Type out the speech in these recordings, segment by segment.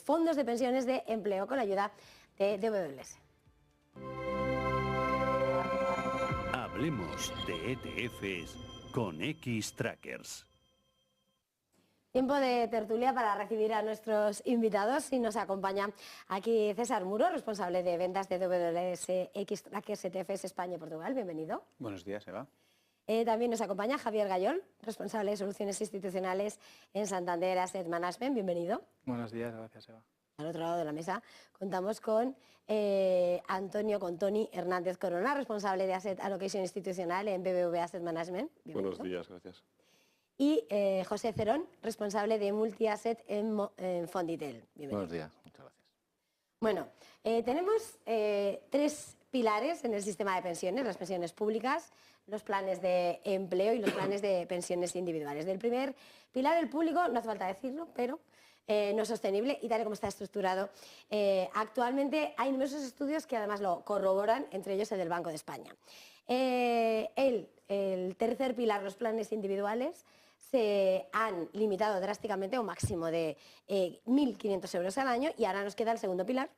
fondos de pensiones de empleo con la ayuda de DWS. Hablemos de ETFs con Xtrackers. Tiempo de tertulia para recibir a nuestros invitados y nos acompaña aquí César Muro, responsable de ventas de DWS Xtrackers ETFs España y Portugal. Bienvenido. Buenos días, Eva. También nos acompaña Javier Gayol, responsable de soluciones institucionales en Santander Asset Management. Bienvenido. Buenos días, gracias, Eva. Al otro lado de la mesa contamos con Tony Hernández Corona, responsable de Asset Allocation Institucional en BBVA Asset Management. Bienvenido. Buenos días, gracias. Y José Cerón, responsable de Multi-Asset en Fonditel. Bienvenido. Buenos días, muchas gracias. Bueno, tenemos tres pilares en el sistema de pensiones, las pensiones públicas, los planes de empleo y los planes de pensiones individuales. Del primer pilar, el público, no hace falta decirlo, pero no es sostenible y tal y como está estructurado. Actualmente hay numerosos estudios que además lo corroboran, entre ellos el del Banco de España. El tercer pilar, los planes individuales, se han limitado drásticamente a un máximo de 1.500 euros al año y ahora nos queda el segundo pilar,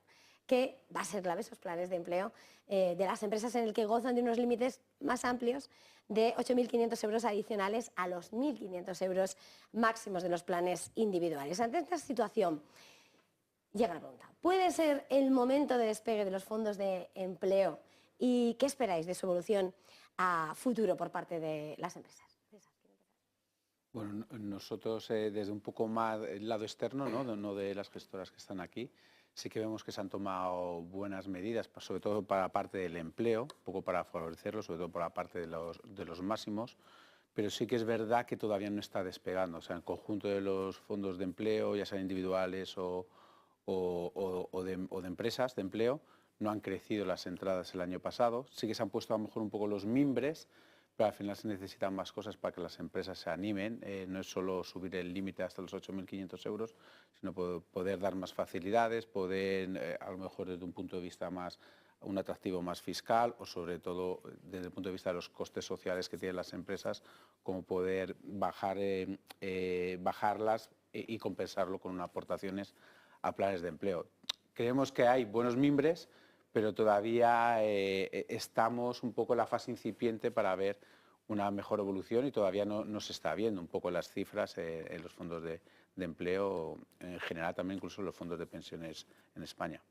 que va a ser clave, esos planes de empleo de las empresas en el que gozan de unos límites más amplios de 8.500 euros adicionales a los 1.500 euros máximos de los planes individuales. Ante esta situación, llega la pregunta, ¿puede ser el momento de despegue de los fondos de empleo y qué esperáis de su evolución a futuro por parte de las empresas? Bueno, nosotros desde un poco más el lado externo, no de las gestoras que están aquí, sí que vemos que se han tomado buenas medidas, sobre todo para la parte del empleo, un poco para favorecerlo, sobre todo por la parte de los máximos, pero sí que es verdad que todavía no está despegando. O sea, el conjunto de los fondos de empleo, ya sean individuales o de empresas de empleo, no han crecido las entradas el año pasado. Sí que se han puesto a lo mejor un poco los mimbres, pero al final se necesitan más cosas para que las empresas se animen. No es solo subir el límite hasta los 8.500 euros, sino poder dar más facilidades, poder, a lo mejor desde un punto de vista más, un atractivo más fiscal o sobre todo desde el punto de vista de los costes sociales que tienen las empresas, como poder bajarlas y compensarlo con unas aportaciones a planes de empleo. Creemos que hay buenos mimbres, pero todavía estamos un poco en la fase incipiente para ver una mejor evolución y todavía no se está viendo un poco las cifras en los fondos de empleo, en general también incluso en los fondos de pensiones en España.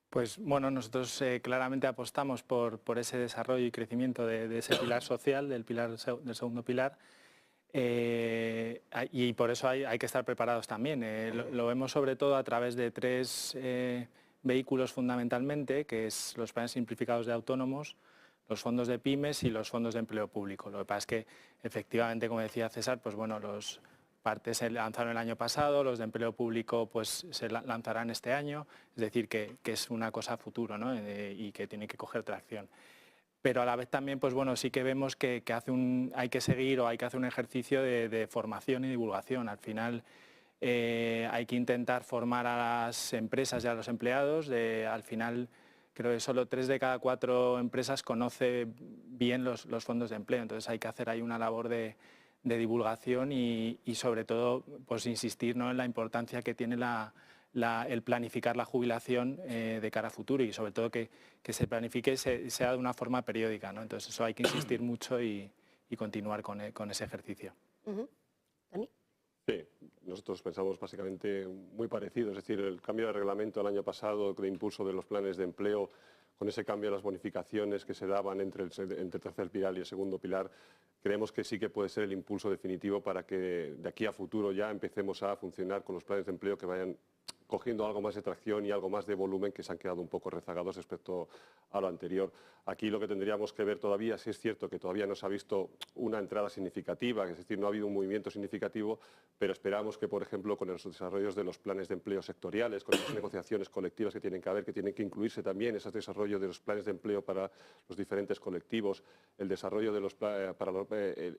Pues bueno, nosotros claramente apostamos por ese desarrollo y crecimiento de ese pilar social, del segundo pilar. Y por eso hay que estar preparados también. Lo vemos sobre todo a través de tres vehículos fundamentalmente, que es los planes simplificados de autónomos, los fondos de pymes y los fondos de empleo público. Lo que pasa es que efectivamente, como decía César, pues bueno, los partes se lanzaron el año pasado, los de empleo público pues se lanzarán este año, es decir, que es una cosa a futuro, ¿no? Y que tiene que coger tracción. Pero a la vez también, pues bueno, sí que vemos que hay que seguir o hay que hacer un ejercicio de formación y divulgación. Al final hay que intentar formar a las empresas y a los empleados. Al final creo que solo 3 de cada 4 empresas conoce bien los fondos de empleo. Entonces hay que hacer ahí una labor de divulgación y sobre todo pues insistir, ¿no?, en la importancia que tiene el planificar la jubilación de cara a futuro y sobre todo que se planifique y sea de una forma periódica, ¿no? Entonces eso hay que insistir mucho y continuar con ese ejercicio. ¿Tony? Sí, nosotros pensamos básicamente muy parecido, es decir, el cambio de reglamento el año pasado de impulso de los planes de empleo, con ese cambio de las bonificaciones que se daban entre el tercer pilar y el segundo pilar, creemos que sí que puede ser el impulso definitivo para que de aquí a futuro ya empecemos a funcionar con los planes de empleo que vayan cogiendo algo más de tracción y algo más de volumen, que se han quedado un poco rezagados respecto a lo anterior. Aquí lo que tendríamos que ver todavía, sí es cierto que todavía no se ha visto una entrada significativa, es decir, no ha habido un movimiento significativo, pero esperamos que, por ejemplo, con los desarrollos de los planes de empleo sectoriales, con las negociaciones colectivas que tienen que haber, que tienen que incluirse también ese desarrollo de los planes de empleo para los diferentes colectivos, el desarrollo de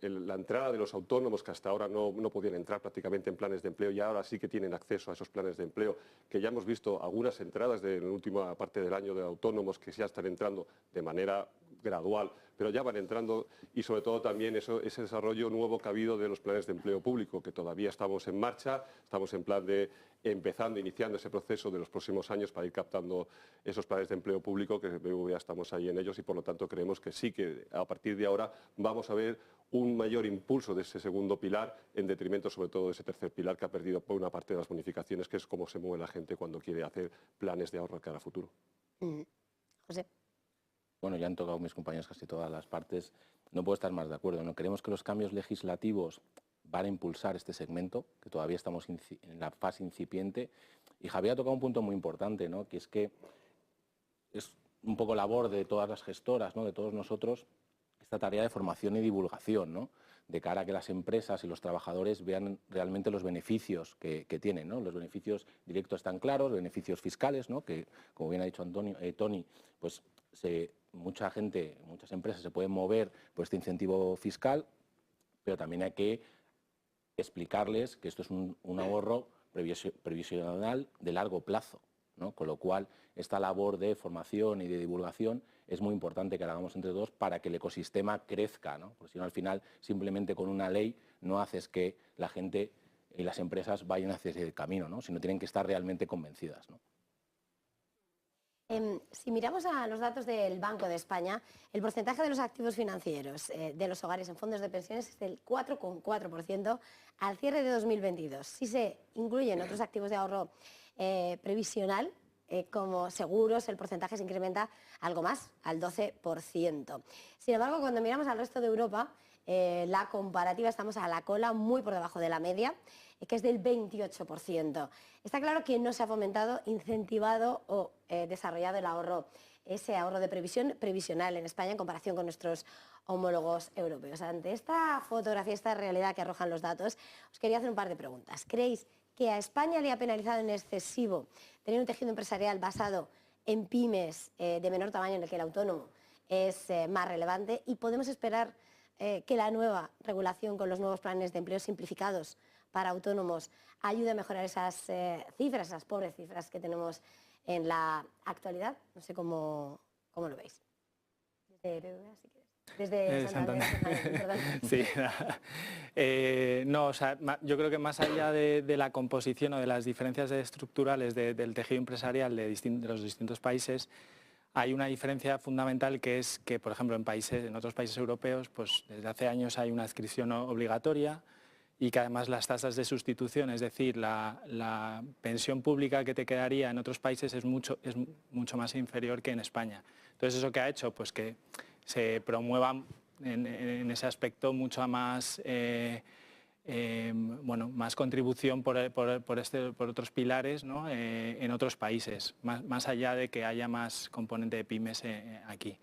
la entrada de los autónomos, que hasta ahora no podían entrar prácticamente en planes de empleo y ahora sí que tienen acceso a esos planes de empleo, que ya hemos visto algunas entradas de la última parte del año de autónomos que ya están entrando de manera gradual, pero ya van entrando, y sobre todo también ese desarrollo nuevo que ha habido de los planes de empleo público, que todavía estamos en marcha, estamos en plan de iniciando ese proceso de los próximos años para ir captando esos planes de empleo público, que BBVA estamos ahí en ellos, y por lo tanto creemos que sí, que a partir de ahora vamos a ver un mayor impulso de ese segundo pilar en detrimento sobre todo de ese tercer pilar, que ha perdido por una parte de las bonificaciones, que es cómo se mueve la gente cuando quiere hacer planes de ahorro de cara a futuro. José. Bueno, ya han tocado mis compañeros casi todas las partes. No puedo estar más de acuerdo. No creemos que los cambios legislativos van a impulsar este segmento, que todavía estamos en la fase incipiente. Y Javier ha tocado un punto muy importante, ¿no? Que es un poco labor de todas las gestoras, ¿no? De todos nosotros, esta tarea de formación y divulgación, ¿no? De cara a que las empresas y los trabajadores vean realmente los beneficios que tienen, ¿no? Los beneficios directos están claros, beneficios fiscales, ¿no? Que, como bien ha dicho Tony, pues mucha gente, muchas empresas se pueden mover por este incentivo fiscal, pero también hay que explicarles que esto es un ahorro previsional de largo plazo, ¿no? Con lo cual, esta labor de formación y de divulgación es muy importante que la hagamos entre todos para que el ecosistema crezca, ¿no? Porque si no, al final, simplemente con una ley no haces que la gente y las empresas vayan hacia ese camino, ¿no? Sino tienen que estar realmente convencidas, ¿no? Si miramos a los datos del Banco de España, el porcentaje de los activos financieros de los hogares en fondos de pensiones es del 4,4% al cierre de 2022. Si se incluyen otros activos de ahorro previsional, como seguros, el porcentaje se incrementa algo más, al 12%. Sin embargo, cuando miramos al resto de Europa, la comparativa, estamos a la cola, muy por debajo de la media, que es del 28%. Está claro que no se ha fomentado, incentivado o desarrollado el ahorro, ese ahorro de previsional en España en comparación con nuestros homólogos europeos. Ante esta fotografía, esta realidad que arrojan los datos, os quería hacer un par de preguntas. ¿Creéis que a España le ha penalizado en excesivo tener un tejido empresarial basado en pymes de menor tamaño, en el que el autónomo es más relevante? ¿Y podemos esperar que la nueva regulación con los nuevos planes de empleo simplificados para autónomos ayude a mejorar esas cifras, esas pobres cifras que tenemos en la actualidad? No sé cómo lo veis. Desde BBVA, si quieres. Desde Santander. Sí. No, o sea, yo creo que más allá de la composición o de las diferencias estructurales del tejido empresarial de los distintos países, hay una diferencia fundamental, que es que, por ejemplo, en otros países europeos, pues desde hace años hay una adscripción obligatoria, y que además las tasas de sustitución, es decir, la pensión pública que te quedaría en otros países es mucho más inferior que en España. Entonces, ¿eso qué ha hecho? Pues que se promueva en ese aspecto mucha más, más contribución por otros pilares, ¿no? En otros países, más allá de que haya más componente de pymes aquí.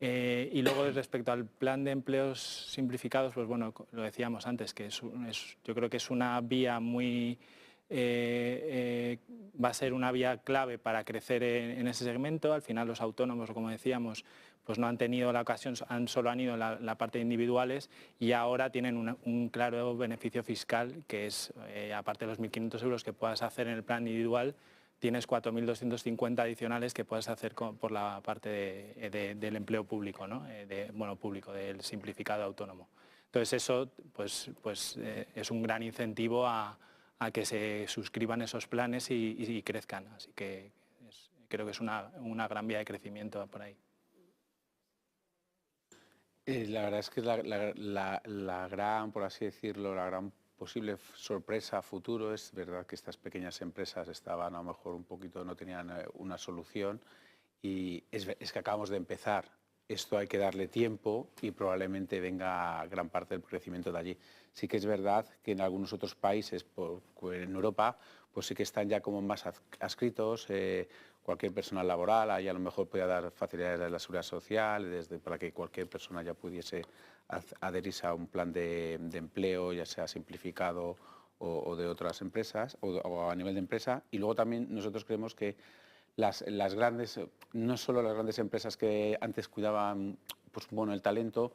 Y luego, respecto al plan de empleos simplificados, pues bueno, lo decíamos antes, que yo creo que es una vía muy... va a ser una vía clave para crecer en ese segmento. Al final los autónomos, como decíamos, pues no han tenido la ocasión, solo han ido en la parte de individuales, y ahora tienen un claro beneficio fiscal, que es, aparte de los 1.500 euros que puedas hacer en el plan individual, tienes 4.250 adicionales que puedes hacer por la parte del empleo público, ¿no? Público, del simplificado autónomo. Entonces eso pues es un gran incentivo a que se suscriban esos planes y crezcan. Así que creo que es una gran vía de crecimiento por ahí. La verdad es que la gran, por así decirlo, la gran posible sorpresa a futuro es verdad que estas pequeñas empresas estaban a lo mejor un poquito, no tenían una solución, y es que acabamos de empezar. Esto hay que darle tiempo y probablemente venga gran parte del crecimiento de allí. Sí que es verdad que en algunos otros países, en Europa, pues sí que están ya como más adscritos, cualquier persona laboral, ahí a lo mejor podía dar facilidades de la seguridad social, para que cualquier persona ya pudiese adherirse a un plan de empleo, ya sea simplificado o de otras empresas, o a nivel de empresa. Y luego también nosotros creemos que las grandes, no solo las grandes empresas que antes cuidaban el talento,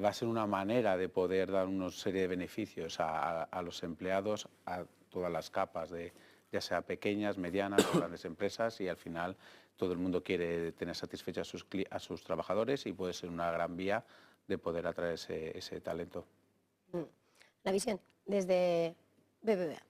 va a ser una manera de poder dar una serie de beneficios a los empleados, a todas las capas de ya sea pequeñas, medianas o grandes empresas, y al final todo el mundo quiere tener satisfechos a sus trabajadores y puede ser una gran vía de poder atraer ese talento. La visión desde BBVA.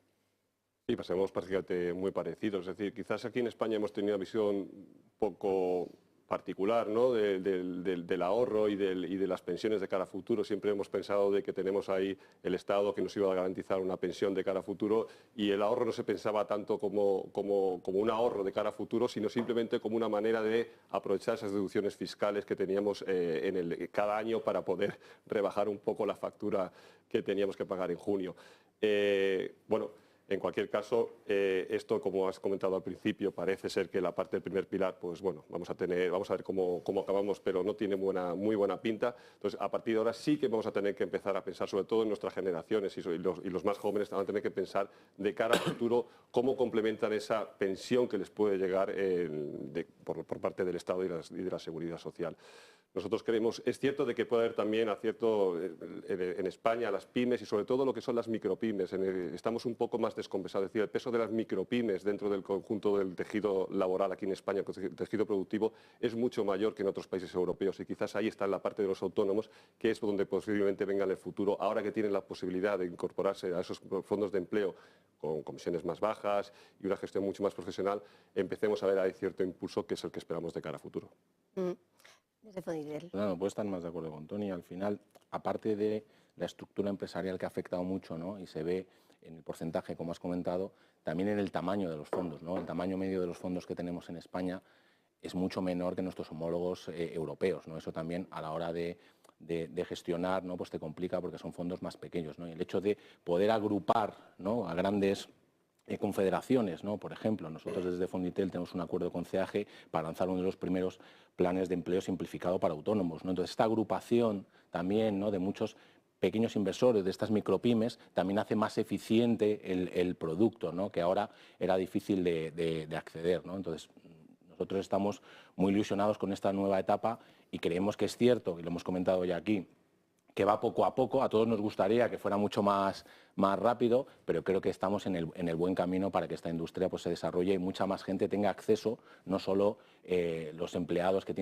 Sí, pasamos prácticamente muy parecidos. Es decir, quizás aquí en España hemos tenido una visión un poco particular, ¿no?, del ahorro y de las pensiones de cara a futuro. Siempre hemos pensado de que tenemos ahí el Estado que nos iba a garantizar una pensión de cara a futuro, y el ahorro no se pensaba tanto como un ahorro de cara a futuro, sino simplemente como una manera de aprovechar esas deducciones fiscales que teníamos cada año para poder rebajar un poco la factura que teníamos que pagar en junio. Bueno, en cualquier caso, esto, como has comentado al principio, parece ser que la parte del primer pilar, pues bueno, vamos a ver cómo acabamos, pero no tiene muy buena pinta. Entonces, a partir de ahora sí que vamos a tener que empezar a pensar, sobre todo en nuestras generaciones y los más jóvenes, van a tener que pensar de cara al futuro cómo complementan esa pensión que les puede llegar por parte del Estado y de la Seguridad Social. Nosotros creemos, es cierto de que puede haber también acierto en España, las pymes y sobre todo lo que son las micropymes. Estamos un poco más descompensados, es decir, el peso de las micropymes dentro del conjunto del tejido laboral aquí en España, el tejido productivo, es mucho mayor que en otros países europeos, y quizás ahí está la parte de los autónomos, que es donde posiblemente venga en el futuro, ahora que tienen la posibilidad de incorporarse a esos fondos de empleo con comisiones más bajas y una gestión mucho más profesional, empecemos a ver ahí cierto impulso, que es el que esperamos de cara a futuro. Desde Fonditel. No puedo estar más de acuerdo con Toni. Al final, aparte de la estructura empresarial que ha afectado mucho, ¿no?, y se ve en el porcentaje, como has comentado, también en el tamaño de los fondos, ¿no? El tamaño medio de los fondos que tenemos en España es mucho menor que nuestros homólogos europeos, ¿no? Eso también a la hora de gestionar, ¿no?, pues te complica porque son fondos más pequeños, ¿no? Y el hecho de poder agrupar, ¿no?, a grandes confederaciones, ¿no? Por ejemplo, nosotros desde Fonditel tenemos un acuerdo con CEAGE para lanzar uno de los primeros planes de empleo simplificado para autónomos, ¿no? Entonces, esta agrupación también, ¿no?, de muchos pequeños inversores, de estas micropymes, también hace más eficiente el producto, ¿no?, que ahora era difícil de acceder, ¿no? Entonces, nosotros estamos muy ilusionados con esta nueva etapa y creemos que es cierto, y lo hemos comentado ya aquí, que va poco a poco. A todos nos gustaría que fuera mucho más rápido, pero creo que estamos en el buen camino para que esta industria pues se desarrolle y mucha más gente tenga acceso, no solo los empleados que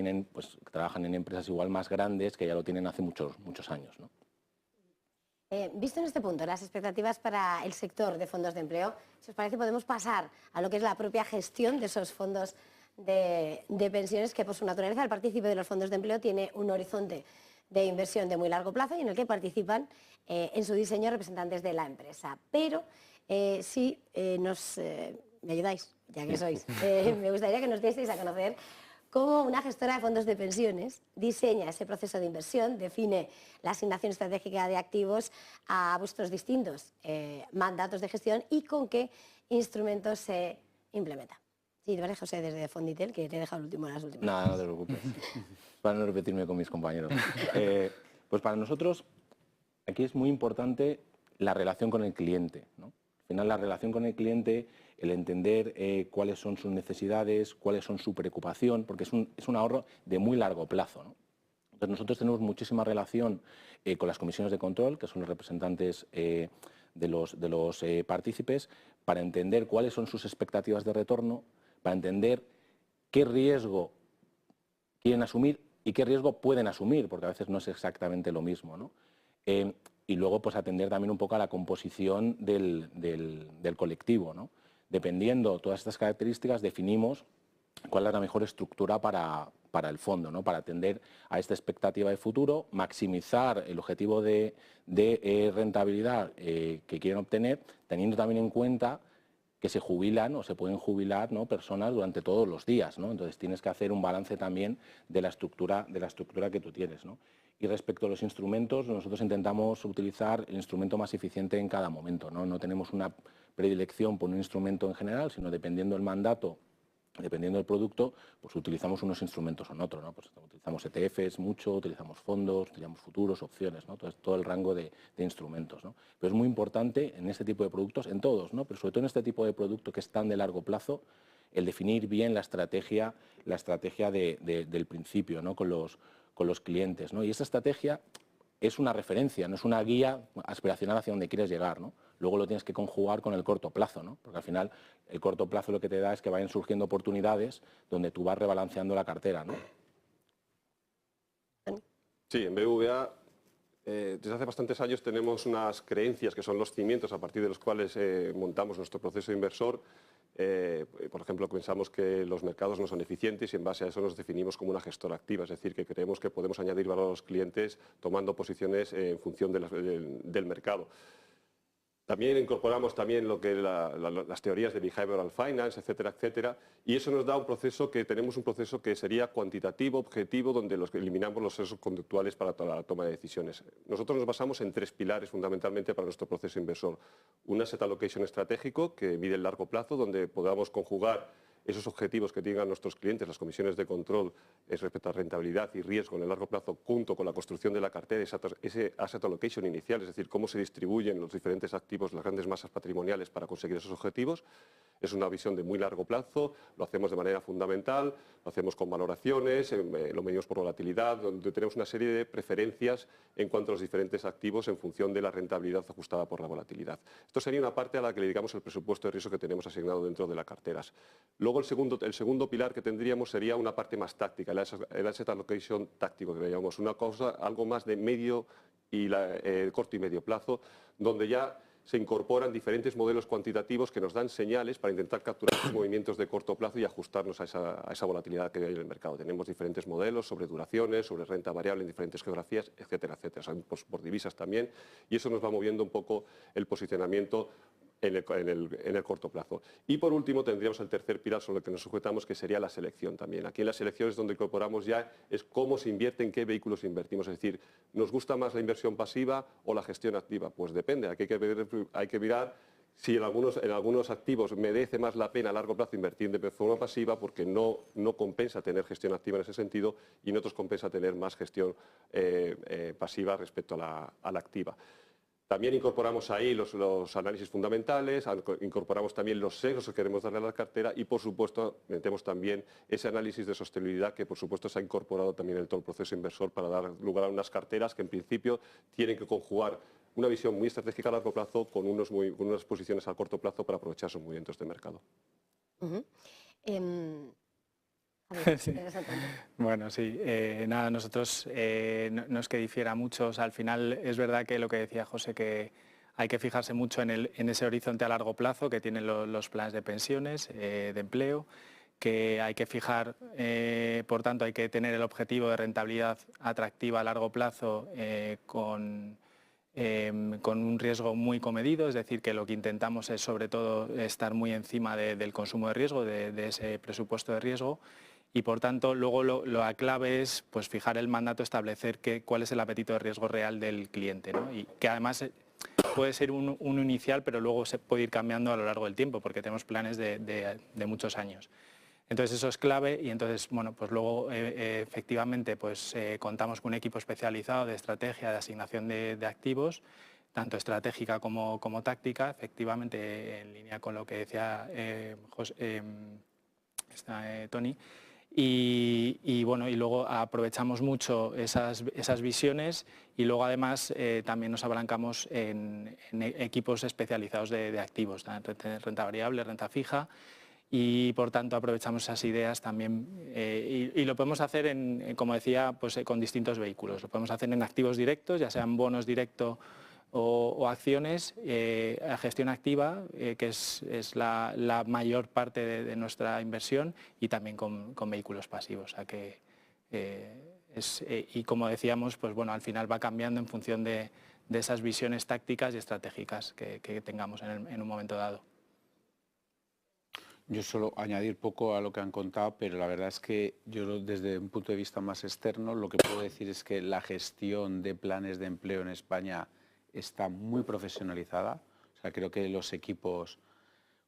trabajan en empresas igual más grandes, que ya lo tienen hace muchos años, ¿no? Visto en este punto las expectativas para el sector de fondos de empleo, si os parece podemos pasar a lo que es la propia gestión de esos fondos de pensiones, que por su naturaleza el partícipe de los fondos de empleo tiene un horizonte de inversión de muy largo plazo y en el que participan en su diseño representantes de la empresa. Pero si me ayudáis, ya que sois, me gustaría que nos dieseis a conocer cómo una gestora de fondos de pensiones diseña ese proceso de inversión, define la asignación estratégica de activos a vuestros distintos mandatos de gestión y con qué instrumentos se implementa. Sí, vale, José, desde Fonditel, que te he dejado el último de las últimas. Nada, no te preocupes. Para no repetirme con mis compañeros. Pues para nosotros aquí es muy importante la relación con el cliente, ¿no? Al final, la relación con el cliente, el entender cuáles son sus necesidades, cuáles son su preocupación, porque es un ahorro de muy largo plazo, ¿no? Entonces nosotros tenemos muchísima relación con las comisiones de control, que son los representantes de los partícipes, para entender cuáles son sus expectativas de retorno, para entender qué riesgo quieren asumir y qué riesgo pueden asumir, porque a veces no es exactamente lo mismo, ¿no? Y luego pues atender también un poco a la composición del colectivo, ¿no? Dependiendo de todas estas características, definimos cuál es la mejor estructura para el fondo, ¿no? Para atender a esta expectativa de futuro, maximizar el objetivo de rentabilidad que quieren obtener, teniendo también en cuenta que se jubilan o se pueden jubilar, ¿no?, personas durante todos los días, ¿no? Entonces tienes que hacer un balance también de la estructura que tú tienes, ¿no? Y respecto a los instrumentos, nosotros intentamos utilizar el instrumento más eficiente en cada momento, ¿no? No tenemos una predilección por un instrumento en general, sino dependiendo del mandato, dependiendo del producto, pues utilizamos unos instrumentos o otros, ¿no? Pues utilizamos ETFs mucho, utilizamos fondos, utilizamos futuros, opciones, ¿no? Entonces, todo el rango de instrumentos, ¿no? Pero es muy importante en este tipo de productos, en todos, ¿no? Pero sobre todo en este tipo de producto que es tan de largo plazo, el definir bien la estrategia del principio, ¿no?, con los clientes, ¿no? Y esa estrategia es una referencia, no es una guía aspiracional hacia donde quieres llegar, ¿no? Luego lo tienes que conjugar con el corto plazo, ¿no? Porque al final el corto plazo lo que te da es que vayan surgiendo oportunidades donde tú vas rebalanceando la cartera, ¿no? Sí, en BBVA desde hace bastantes años tenemos unas creencias que son los cimientos a partir de los cuales montamos nuestro proceso inversor. Por ejemplo, pensamos que los mercados no son eficientes y en base a eso nos definimos como una gestora activa, es decir, que creemos que podemos añadir valor a los clientes tomando posiciones en función del mercado. También incorporamos lo que las teorías de behavioral finance, etcétera, etcétera, y eso nos da un proceso que sería cuantitativo, objetivo, donde eliminamos los sesgos conductuales para la toma de decisiones. Nosotros nos basamos en 3 pilares fundamentalmente para nuestro proceso inversor. Un asset allocation estratégico que mide el largo plazo, donde podamos conjugar esos objetivos que tengan nuestros clientes, las comisiones de control respecto a rentabilidad y riesgo en el largo plazo, junto con la construcción de la cartera, ese asset allocation inicial, es decir, cómo se distribuyen los diferentes activos, las grandes masas patrimoniales para conseguir esos objetivos. Es una visión de muy largo plazo, lo hacemos de manera fundamental, lo hacemos con valoraciones, lo medimos por volatilidad, donde tenemos una serie de preferencias en cuanto a los diferentes activos en función de la rentabilidad ajustada por la volatilidad. Esto sería una parte a la que le dedicamos el presupuesto de riesgo que tenemos asignado dentro de las carteras. Luego el segundo pilar que tendríamos sería una parte más táctica, el asset allocation táctico, que le llamamos una cosa, algo más de medio y corto y medio plazo, donde ya se incorporan diferentes modelos cuantitativos que nos dan señales para intentar capturar los movimientos de corto plazo y ajustarnos a esa volatilidad que hay en el mercado. Tenemos diferentes modelos sobre duraciones, sobre renta variable en diferentes geografías, etcétera, etcétera. O sea, por divisas también, y eso nos va moviendo un poco el posicionamiento en el corto plazo. Y por último tendríamos el tercer pilar sobre el que nos sujetamos, que sería la selección también. Aquí en la selección es donde incorporamos ya es cómo se invierte, en qué vehículos invertimos. Es decir, ¿nos gusta más la inversión pasiva o la gestión activa? Pues depende, hay que mirar si en algunos activos merece más la pena a largo plazo invertir de forma pasiva porque no compensa tener gestión activa en ese sentido, y en otros compensa tener más gestión pasiva respecto a la activa. También incorporamos ahí los análisis fundamentales, incorporamos también los sesgos que queremos darle a la cartera y, por supuesto, metemos también ese análisis de sostenibilidad que, por supuesto, se ha incorporado también en todo el proceso inversor para dar lugar a unas carteras que, en principio, tienen que conjugar una visión muy estratégica a largo plazo con unas posiciones a corto plazo para aprovechar esos movimientos de mercado. Sí. Bueno, sí, nada, nosotros no es que difiera mucho, o sea, al final es verdad que lo que decía José, que hay que fijarse mucho en ese horizonte a largo plazo que tienen los planes de pensiones, de empleo, que hay que fijar, por tanto, hay que tener el objetivo de rentabilidad atractiva a largo plazo con un riesgo muy comedido, es decir, que lo que intentamos es sobre todo estar muy encima del consumo de riesgo, de ese presupuesto de riesgo. Y por tanto, luego la clave es pues, fijar el mandato, establecer cuál es el apetito de riesgo real del cliente, ¿no? Y que además puede ser un inicial, pero luego se puede ir cambiando a lo largo del tiempo, porque tenemos planes de muchos años. Entonces eso es clave y entonces, bueno, pues luego efectivamente pues, contamos con un equipo especializado de estrategia, de asignación de activos, tanto estratégica como táctica, efectivamente en línea con lo que decía Tony. Y bueno, y luego aprovechamos mucho esas visiones y luego además también nos apalancamos en equipos especializados de activos, renta variable, renta fija, y por tanto aprovechamos esas ideas también y lo podemos hacer, como decía, pues, con distintos vehículos. Lo podemos hacer en activos directos, ya sean bonos directos o acciones, a gestión activa, que es la mayor parte de nuestra inversión, y también con vehículos pasivos. O sea que, y como decíamos, pues bueno, al final va cambiando en función de esas visiones tácticas y estratégicas que tengamos en un momento dado. Yo solo añadir poco a lo que han contado, pero la verdad es que yo desde un punto de vista más externo lo que puedo decir es que la gestión de planes de empleo en España está muy profesionalizada. O sea, creo que los equipos,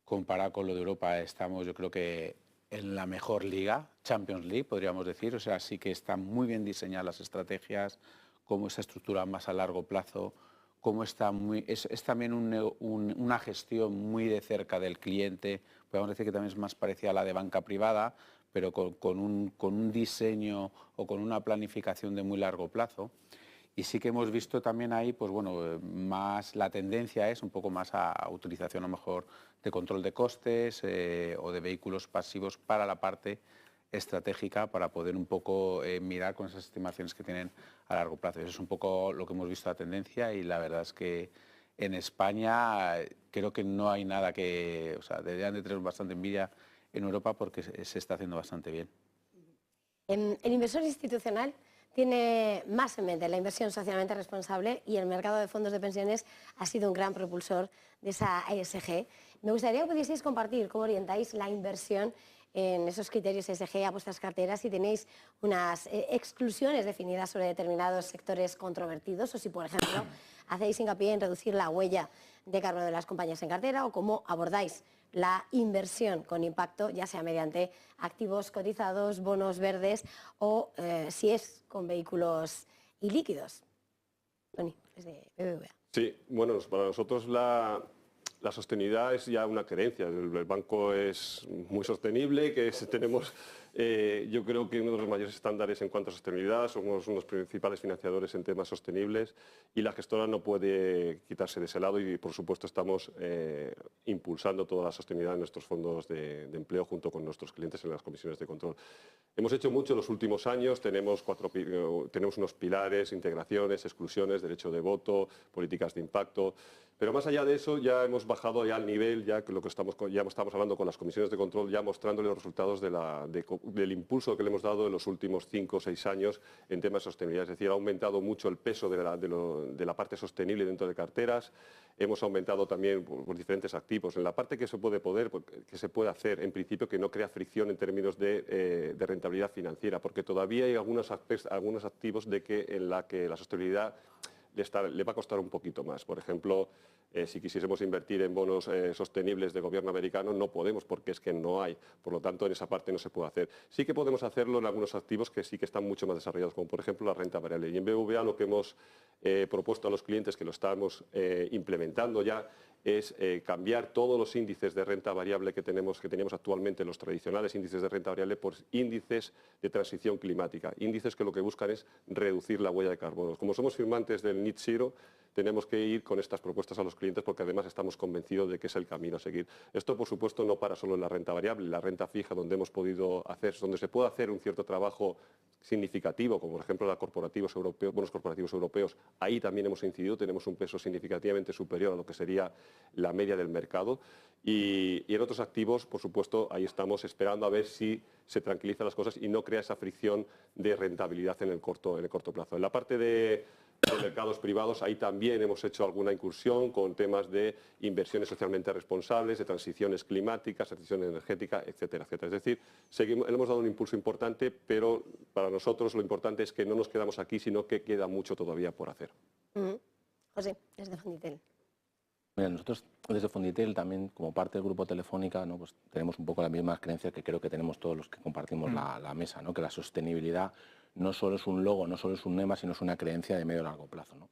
comparado con lo de Europa, estamos, yo creo que en la mejor liga, Champions League, podríamos decir. O sea, sí que están muy bien diseñadas las estrategias, cómo se estructura más a largo plazo, cómo está es también una gestión muy de cerca del cliente. Podemos decir que también es más parecida a la de banca privada, pero con un diseño o con una planificación de muy largo plazo. Y sí que hemos visto también ahí, pues bueno, más la tendencia es un poco más a utilización a lo mejor de control de costes o de vehículos pasivos para la parte estratégica, para poder un poco mirar con esas estimaciones que tienen a largo plazo. Eso es un poco lo que hemos visto la tendencia, y la verdad es que en España creo que no hay nada que, o sea, deberían de tener bastante envidia en Europa, porque se está haciendo bastante bien. El inversor institucional tiene más en mente la inversión socialmente responsable, y el mercado de fondos de pensiones ha sido un gran propulsor de esa ESG. Me gustaría que pudieseis compartir cómo orientáis la inversión en esos criterios ESG a vuestras carteras, si tenéis unas exclusiones definidas sobre determinados sectores controvertidos, o si, por ejemplo, hacéis hincapié en reducir la huella de carbono de las compañías en cartera, o cómo abordáis la inversión con impacto, ya sea mediante activos cotizados, bonos verdes, o si es con vehículos ilíquidos. Tony, desde BBVA. Sí, bueno, para nosotros la sostenibilidad es ya una creencia. El banco es muy sostenible, tenemos, yo creo que uno de los mayores estándares en cuanto a sostenibilidad, somos uno de los principales financiadores en temas sostenibles, y la gestora no puede quitarse de ese lado, y por supuesto estamos impulsando toda la sostenibilidad en nuestros fondos de empleo junto con nuestros clientes en las comisiones de control. Hemos hecho mucho en los últimos años, tenemos unos pilares: integraciones, exclusiones, derecho de voto, políticas de impacto. Pero más allá de eso, ya hemos bajado ya al nivel, ya que estamos hablando con las comisiones de control, ya mostrándole los resultados del impulso que le hemos dado en los últimos 5 o 6 años en temas de sostenibilidad. Es decir, ha aumentado mucho el peso de la parte sostenible dentro de carteras. Hemos aumentado también por diferentes activos. En la parte que se puede hacer, en principio, que no crea fricción en términos de rentabilidad financiera, porque todavía hay algunos activos en la que la sostenibilidad le va a costar un poquito más. Por ejemplo, si quisiésemos invertir en bonos sostenibles de gobierno americano, no podemos, porque es que no hay. Por lo tanto, en esa parte no se puede hacer. Sí que podemos hacerlo en algunos activos que sí que están mucho más desarrollados, como por ejemplo la renta variable. Y en BBVA lo que hemos propuesto a los clientes, que lo estamos implementando ya, es cambiar todos los índices de renta variable que teníamos actualmente, los tradicionales índices de renta variable, por índices de transición climática, índices que lo que buscan es reducir la huella de carbono. Como somos firmantes del Net Zero, tenemos que ir con estas propuestas a los clientes, porque además estamos convencidos de que es el camino a seguir. Esto, por supuesto, no para solo en la renta variable, la renta fija, donde se puede hacer un cierto trabajo significativo, como por ejemplo bonos corporativos europeos. Ahí también hemos incidido, tenemos un peso significativamente superior a lo que sería la media del mercado, y en otros activos, por supuesto, ahí estamos esperando a ver si se tranquilizan las cosas y no crea esa fricción de rentabilidad en el corto plazo. En la parte de mercados privados, ahí también hemos hecho alguna incursión con temas de inversiones socialmente responsables, de transiciones climáticas, transición energética, etcétera, etcétera. Es decir, le hemos dado un impulso importante, pero para nosotros lo importante es que no nos quedamos aquí, sino que queda mucho todavía por hacer. José, desde Fonditel. Mira, nosotros desde Fonditel también, como parte del grupo Telefónica, ¿no? Pues tenemos un poco la misma creencia que creo que tenemos todos los que compartimos la mesa, ¿no? Que la sostenibilidad no solo es un logo, no solo es un lema, sino es una creencia de medio y largo plazo, ¿no?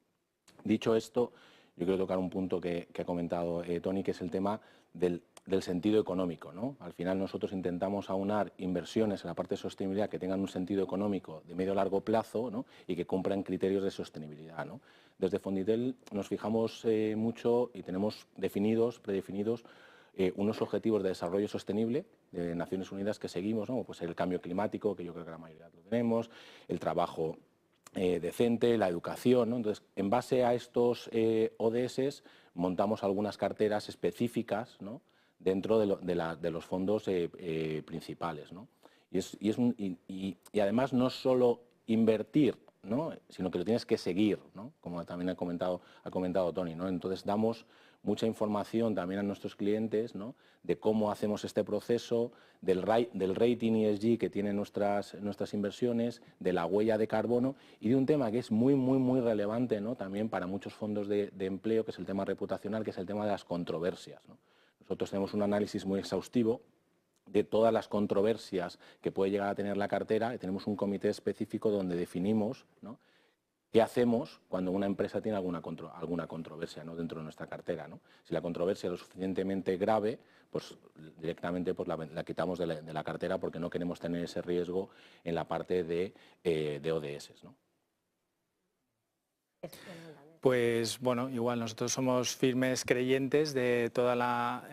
Dicho esto, yo quiero tocar un punto que ha comentado Tony, que es el tema del sentido económico, ¿no? Al final nosotros intentamos aunar inversiones en la parte de sostenibilidad que tengan un sentido económico de medio a largo plazo, ¿no? Y que cumplan criterios de sostenibilidad, ¿no? Desde Fonditel nos fijamos mucho y tenemos predefinidos unos objetivos de desarrollo sostenible de Naciones Unidas que seguimos, ¿no? Pues el cambio climático, que yo creo que la mayoría lo tenemos, el trabajo decente, la educación, ¿no? Entonces, en base a estos ODS, montamos algunas carteras específicas, ¿no? Dentro de los fondos principales, ¿no? Y además no solo invertir, ¿no? Sino que lo tienes que seguir, ¿no? Como también ha comentado Tony, ¿no? Entonces damos mucha información también a nuestros clientes, ¿no? De cómo hacemos este proceso, del rating ESG que tienen nuestras inversiones, de la huella de carbono y de un tema que es muy, muy, muy relevante, ¿no? También para muchos fondos de empleo, que es el tema reputacional, que es el tema de las controversias, ¿no? Nosotros tenemos un análisis muy exhaustivo de todas las controversias que puede llegar a tener la cartera, y tenemos un comité específico donde definimos, ¿no? ¿Qué hacemos cuando una empresa tiene alguna controversia, ¿no? Dentro de nuestra cartera, ¿no? Si la controversia es lo suficientemente grave, pues directamente pues la quitamos de la cartera, porque no queremos tener ese riesgo en la parte de ODS, ¿no? Pues bueno, igual nosotros somos firmes creyentes de toda la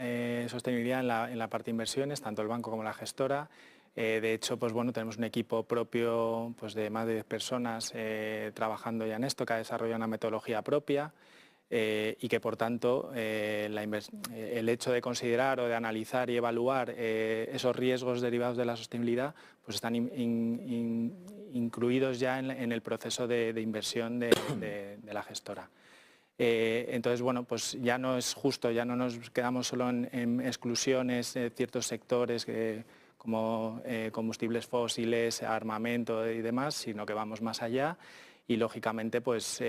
sostenibilidad en la parte de inversiones, tanto el banco como la gestora. De hecho, pues bueno, tenemos un equipo propio pues de más de 10 personas trabajando ya en esto, que ha desarrollado una metodología propia. Y que por tanto el hecho de considerar o de analizar y evaluar esos riesgos derivados de la sostenibilidad pues están incluidos ya en el proceso de inversión de la gestora. Entonces, bueno, pues ya no es justo, ya no nos quedamos solo en exclusiones de ciertos sectores como combustibles fósiles, armamento y demás, sino que vamos más allá. Y lógicamente pues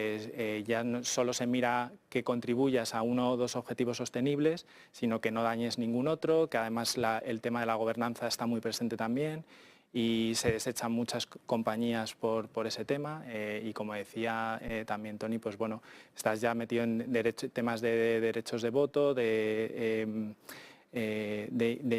ya no solo se mira que contribuyas a uno o dos objetivos sostenibles, sino que no dañes ningún otro, que además el tema de la gobernanza está muy presente también y se desechan muchas compañías por ese tema y como decía también Tony, pues bueno, estás ya metido en temas de derechos de voto, de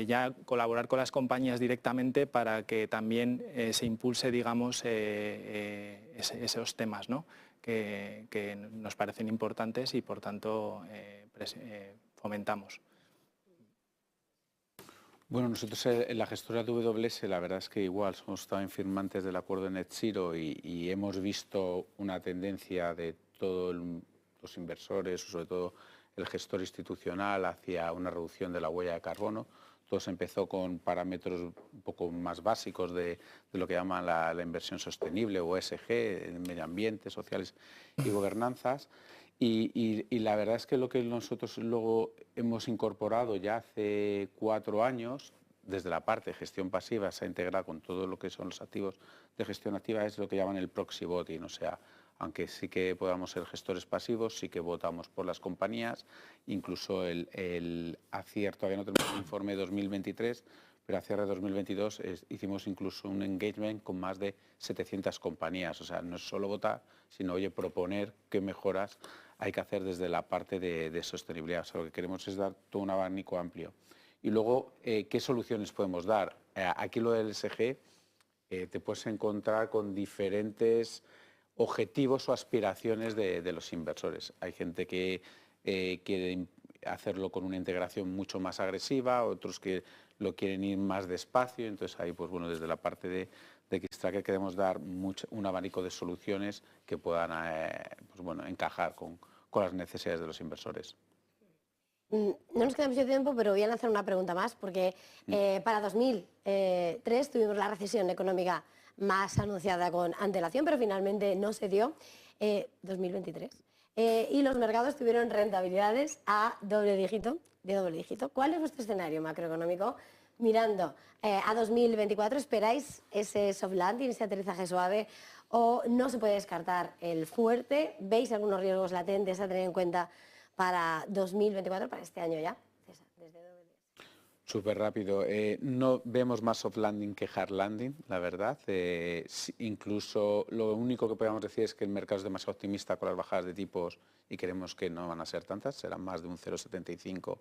ya colaborar con las compañías directamente para que también se impulse, digamos, esos temas, ¿no? que nos parecen importantes y, por tanto, fomentamos. Bueno, nosotros en la gestora de WS la verdad es que igual somos también firmantes del acuerdo de Net Zero y hemos visto una tendencia de todos los inversores, sobre todo el gestor institucional, hacia una reducción de la huella de carbono. Todo se empezó con parámetros un poco más básicos de lo que llaman la inversión sostenible o ESG, medio ambiente, sociales y gobernanzas. Y la verdad es que lo que nosotros luego hemos incorporado ya hace 4 años, desde la parte de gestión pasiva, se ha integrado con todo lo que son los activos de gestión activa, es lo que llaman el proxy voting, o sea, aunque sí que podamos ser gestores pasivos, sí que votamos por las compañías, incluso el acierto, todavía no tenemos el informe 2023, pero a cierre de 2022 hicimos incluso un engagement con más de 700 compañías, o sea, no es solo votar, sino, oye, proponer qué mejoras hay que hacer desde la parte de sostenibilidad, o sea, lo que queremos es dar todo un abanico amplio. Y luego, ¿qué soluciones podemos dar? Aquí lo del ESG te puedes encontrar con diferentes objetivos o aspiraciones de los inversores. Hay gente que quiere hacerlo con una integración mucho más agresiva, otros que lo quieren ir más despacio, entonces ahí pues bueno, desde la parte de Xtracker queremos dar un abanico de soluciones que puedan pues bueno, encajar con las necesidades de los inversores. No nos queda mucho tiempo, pero voy a lanzar una pregunta más, porque para 2003 tuvimos la recesión económica más anunciada con antelación, pero finalmente no se dio, 2023. Y los mercados tuvieron rentabilidades a doble dígito. ¿Cuál es vuestro escenario macroeconómico? Mirando a 2024, ¿esperáis ese soft landing, ese aterrizaje suave, o no se puede descartar el fuerte? ¿Veis algunos riesgos latentes a tener en cuenta para 2024, para este año ya? César, desde WS. Súper rápido. No vemos más soft landing que hard landing, la verdad. Incluso lo único que podemos decir es que el mercado es demasiado optimista con las bajadas de tipos y creemos que no van a ser tantas, serán más de un 0,75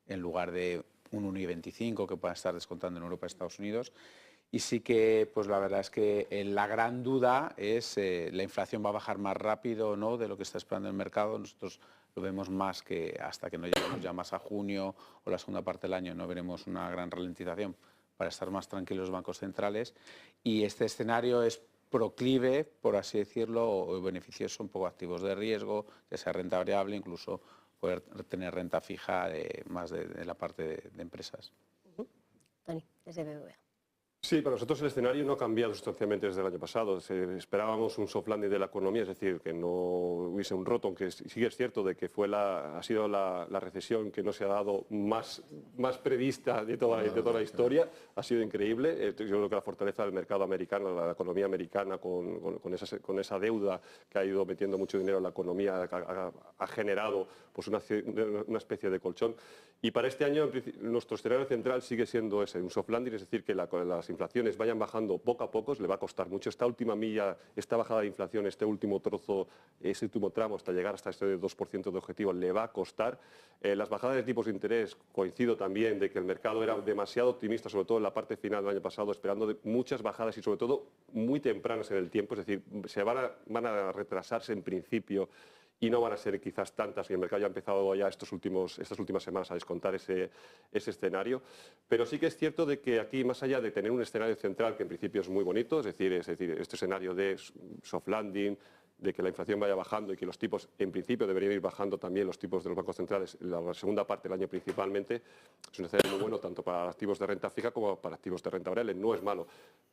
en lugar de un 1,25 que puedan estar descontando en Europa y Estados Unidos. Y sí que, pues la verdad es que la gran duda es la inflación va a bajar más rápido o no de lo que está esperando el mercado. Nosotros lo vemos más que hasta que no lleguemos ya más a junio o la segunda parte del año no veremos una gran ralentización para estar más tranquilos los bancos centrales. Y este escenario es proclive, por así decirlo, o beneficioso un poco activos de riesgo, ya sea renta variable, incluso poder tener renta fija más de la parte de empresas. Tony, desde BBVA. Sí, para nosotros el escenario no ha cambiado sustancialmente desde el año pasado. Esperábamos un soft landing de la economía, es decir, que no hubiese un roto, aunque sí es cierto de que ha sido la recesión que no se ha dado más prevista de toda la historia. Ha sido increíble. Yo creo que la fortaleza del mercado americano, la economía americana, con esa deuda que ha ido metiendo mucho dinero en la economía, ha generado pues una especie de colchón. Y para este año nuestro escenario central sigue siendo ese, un soft landing, es decir, que las inflaciones vayan bajando poco a poco, le va a costar mucho. Esta última milla, esta bajada de inflación, este último trozo, ese último tramo hasta llegar hasta este 2% de objetivo le va a costar. Las bajadas de tipos de interés, coincido también de que el mercado era demasiado optimista, sobre todo en la parte final del año pasado, esperando muchas bajadas y sobre todo muy tempranas en el tiempo, es decir, van a retrasarse en principio y no van a ser quizás tantas, y el mercado ya ha empezado ya estas últimas semanas a descontar ese escenario. Pero sí que es cierto de que aquí, más allá de tener un escenario central que en principio es muy bonito, es decir, este escenario de soft landing, de que la inflación vaya bajando y que los tipos, en principio, deberían ir bajando también los tipos de los bancos centrales en la segunda parte del año principalmente, es un escenario muy bueno tanto para activos de renta fija como para activos de renta variable, no es malo.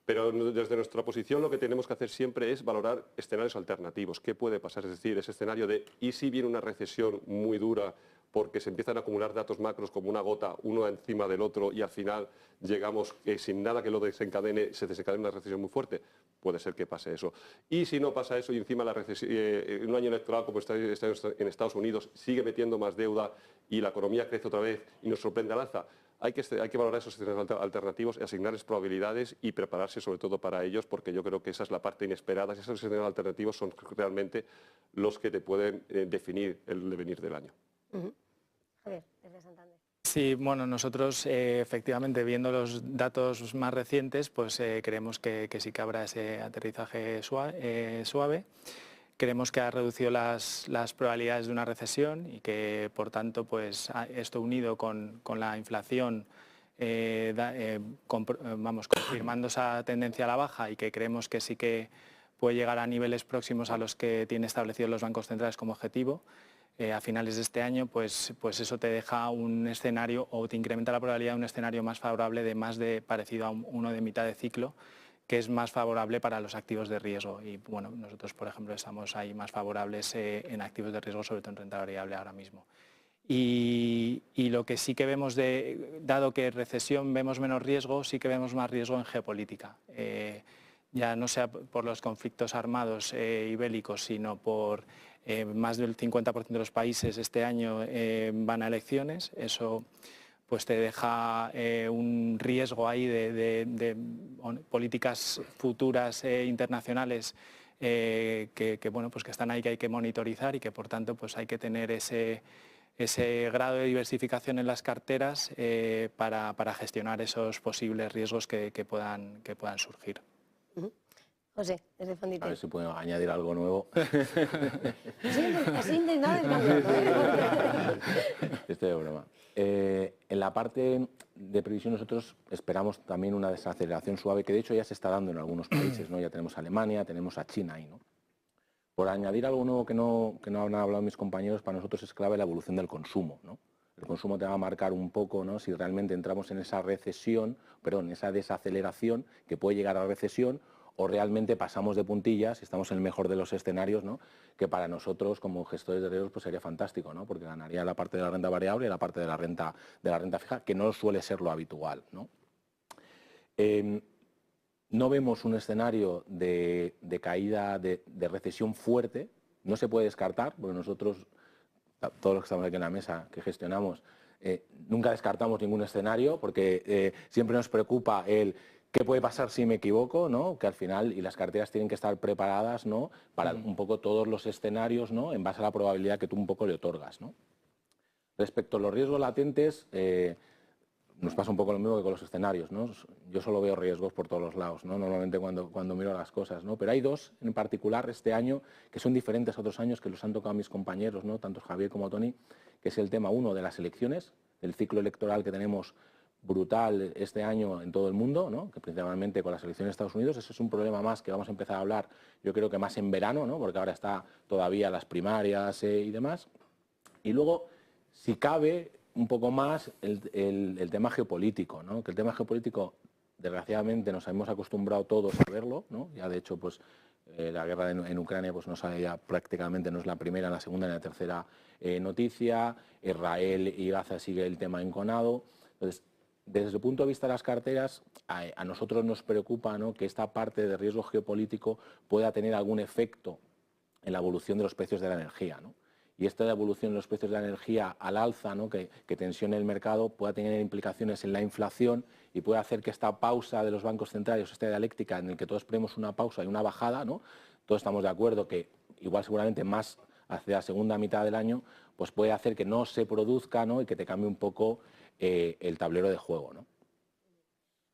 Pero desde nuestra posición lo que tenemos que hacer siempre es valorar escenarios alternativos. ¿Qué puede pasar? Es decir, ese escenario de ¿y si viene una recesión muy dura porque se empiezan a acumular datos macros como una gota, uno encima del otro, y al final llegamos sin nada que lo desencadene, se desencadena una recesión muy fuerte? Puede ser que pase eso. Y si no pasa eso y encima la recesión, en un año electoral como está en Estados Unidos sigue metiendo más deuda y la economía crece otra vez y nos sorprende al alza, hay que valorar esos escenarios alternativos, asignarles probabilidades y prepararse sobre todo para ellos, porque yo creo que esa es la parte inesperada. Esos escenarios alternativos son realmente los que te pueden definir el devenir del año. Javier, desde Santander. Sí, bueno, nosotros efectivamente viendo los datos más recientes, pues creemos que sí que habrá ese aterrizaje suave. Creemos que ha reducido las probabilidades de una recesión y que, por tanto, pues esto unido con la inflación, confirmando esa tendencia a la baja, y que creemos que sí que puede llegar a niveles próximos a los que tienen establecidos los bancos centrales como objetivo a finales de este año, pues eso te deja un escenario, o te incrementa la probabilidad de un escenario más favorable, parecido a uno de mitad de ciclo, que es más favorable para los activos de riesgo. Y bueno, nosotros, por ejemplo, estamos ahí más favorables en activos de riesgo, sobre todo en renta variable ahora mismo. Y lo que sí que vemos, dado que recesión vemos menos riesgo, sí que vemos más riesgo en geopolítica. Ya no sea por los conflictos armados y bélicos, sino por más del 50% de los países este año van a elecciones. Eso pues te deja un riesgo ahí de políticas futuras internacionales bueno, pues que están ahí, que hay que monitorizar, y que por tanto pues hay que tener ese grado de diversificación en las carteras para gestionar esos posibles riesgos que puedan surgir. José, desde Fondite. A ver si puedo añadir algo nuevo. Así intentado descansar. Estoy de broma. En la parte de previsión nosotros esperamos también una desaceleración suave, que de hecho ya se está dando en algunos países, ¿no? Ya tenemos a Alemania, tenemos a China ahí, ¿no? Por añadir algo nuevo que no han hablado mis compañeros, para nosotros es clave la evolución del consumo, ¿no? El consumo te va a marcar un poco, ¿no?, si realmente entramos en esa esa desaceleración que puede llegar a la recesión, o realmente pasamos de puntillas y estamos en el mejor de los escenarios, ¿no?, que para nosotros como gestores de riesgos pues sería fantástico, ¿no?, porque ganaría la parte de la renta variable y la parte de la renta fija, que no suele ser lo habitual, ¿no? No vemos un escenario de caída, de recesión fuerte, no se puede descartar, porque nosotros, todos los que estamos aquí en la mesa, que gestionamos, nunca descartamos ningún escenario, porque siempre nos preocupa el qué puede pasar si me equivoco, ¿no?, que al final, y las carteras tienen que estar preparadas, ¿no?, para un poco todos los escenarios, ¿no?, en base a la probabilidad que tú un poco le otorgas, ¿no? Respecto a los riesgos latentes, nos pasa un poco lo mismo que con los escenarios, ¿no? Yo solo veo riesgos por todos los lados, ¿no?, normalmente cuando miro las cosas, ¿no? Pero hay dos en particular este año que son diferentes a otros años, que los han tocado mis compañeros, ¿no?, tanto Javier como Tony, que es el tema, uno, de las elecciones, el ciclo electoral que tenemos brutal este año en todo el mundo, ¿no?, que principalmente con las elecciones de Estados Unidos. Eso es un problema más que vamos a empezar a hablar, yo creo que más en verano, ¿no?, porque ahora está todavía las primarias y demás. Y luego, si cabe, un poco más el tema geopolítico, ¿no?, que el tema geopolítico, desgraciadamente, nos hemos acostumbrado todos a verlo, ¿no? Ya de hecho, pues la guerra en Ucrania pues ya prácticamente no es la primera, la segunda ni la tercera noticia. Israel y Gaza sigue el tema enconado. Entonces, desde el punto de vista de las carteras, a nosotros nos preocupa, ¿no?, que esta parte de riesgo geopolítico pueda tener algún efecto en la evolución de los precios de la energía, ¿no? y esta evolución en los precios de la energía al alza, ¿no? que tensione el mercado, pueda tener implicaciones en la inflación y puede hacer que esta pausa de los bancos centrales, esta dialéctica en la que todos esperemos una pausa y una bajada, ¿no? Todos estamos de acuerdo que igual seguramente más hacia la segunda mitad del año, pues puede hacer que no se produzca, ¿no? y que te cambie un poco el tablero de juego, ¿no?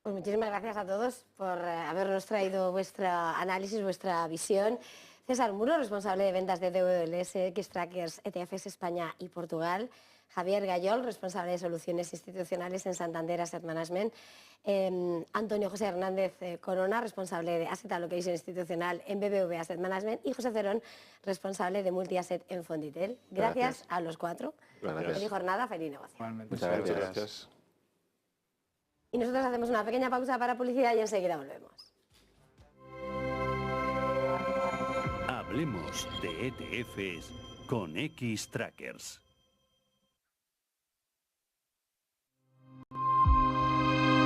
Pues muchísimas gracias a todos por habernos traído vuestro análisis, vuestra visión. César Muro, responsable de ventas de DWS, Xtrackers, ETFs España y Portugal. Javier Gayol, responsable de soluciones institucionales en Santander Asset Management. Antonio José Hernández Corona, responsable de Asset Allocation Institucional en BBVA Asset Management. Y José Cerón, responsable de Multi-Asset en Fonditel. Gracias a los cuatro. Gracias. Feliz jornada, feliz negocio. Igualmente. Muchas Muchas gracias. gracias. Y nosotros hacemos una pequeña pausa para publicidad y enseguida volvemos. Hablemos de ETFs con Xtrackers.